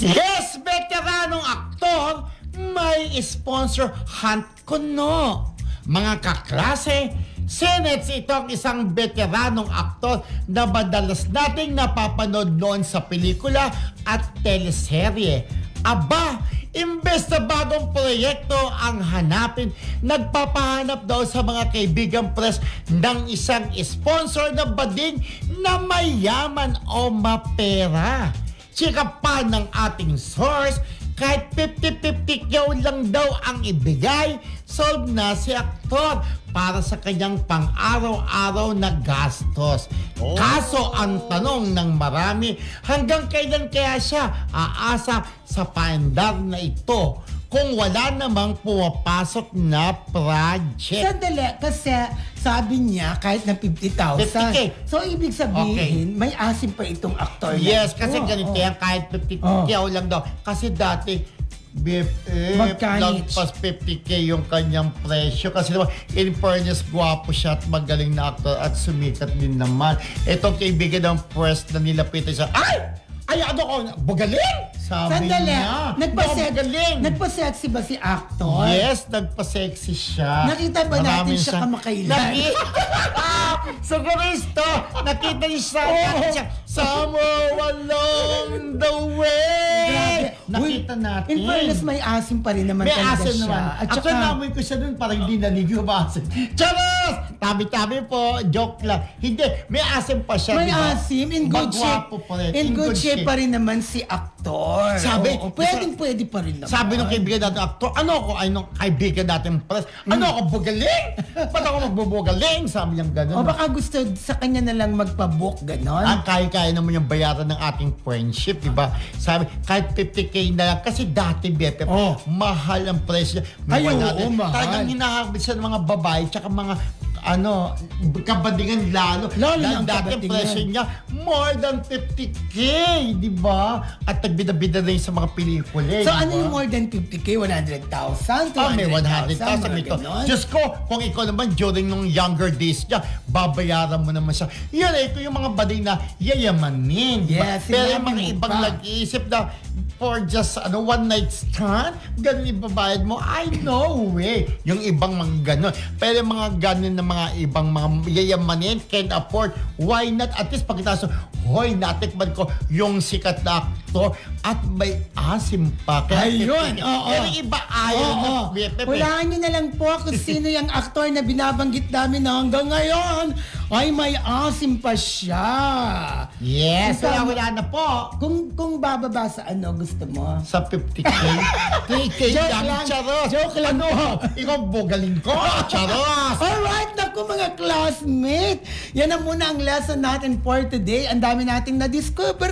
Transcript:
Yes, veteranong aktor, may sponsor hunt kuno. Mga kaklase, Senets itong isang veteranong aktor na madalas nating napapanood noon sa pelikula at teleserye. Aba, imbes na bagong proyekto ang hanapin, nagpapahanap daw sa mga kaibigang press ng isang sponsor na bading na mayaman o mapera. Chika pa ng ating source, kahit 50-50 yaw lang daw ang ibigay, sold na si aktor para sa kanyang pang-araw-araw na gastos. Oh. Kaso ang tanong ng marami, hanggang kailan kaya siya aasa sa paandar na ito kung wala namang pumapasok na project? Sandali, kasi sabi niya kahit na 50,000. 50K. So, ibig sabihin, may asim pa itong aktor. Yes, kasi ganito yan, kahit 50K lang daw. Kasi dati, lagpas 50K yung kanyang presyo. Kasi naman, in fairness, gwapo siya at magaling na aktor at sumikat din naman. Itong kaibigan ng press na nilapitan siya, ay, ano ko, bugaling! Sabi niya. Nagpa-sexy ba si actor? Yes, nagpa-sexy siya. Nakita ba natin siya kamakailan? Siguristo, nakita niya somewhere along the way. Grabe. Nakita natin. In fairness, may asim pa rin naman talaga siya. Naman. At saka namoy ko siya dun, parang hindi naligo ba asim. Charos! Tabi-tabi po, joke lang. Hindi, may asim pa siya. May asim, in good shape. In good shape pa rin naman si aktor. Sabi, pwede pa rin naman. Sabi ng kaibigan natin aktor, nung kaibigan natin press, ako bugaling? Ba't ako magbubugaling? Sabi niyang gano'n. O baka gusto sa kanya na lang magpabook, gano'n? Ang kaya naman yung bayaran ng ating friendship, di ba? Sabi, kahit 50K na lang, kasi dati, BFF, mahal ang presyo. Mahal. Talagang hinahabit siya ng mga babae, tsaka mga kabadingan lalo dati presyo niya more than 50K, di ba? At nagbida-bida rin sa mga pelikula. So diba? Ano yung more than 50K? 100,000? 200,000? May 100,000 ito. Diyos ko, kung ikaw naman during nung younger days niya, babayaran mo naman siya. Yan, ito yung mga bading na yayamanin. Yes, pero yung mga ibang nag-iisip na for just one night stand, ganun ibabayad mo, no way. Yung ibang mga ganun. Pero yung mga ganun na mga ibang mga yayamanin can afford, why not? At least pagkitaso, hoy, natikman ko yung sikat na aktor at may asim pa. Ayun, pero iba ayaw na. Hulaan nyo na lang po kung sino yung aktor na binabanggit namin na hanggang ngayon ay may asim pa siya. Yes, wala na po. Kung bababa sa gusto mo? Sa 50K? 3K lang, charos. Joke lang. Ikaw bugaling ko, charos. Alright, naku mga classmate. Yan na muna ang lesson natin for today. Ang dami nating na-discover.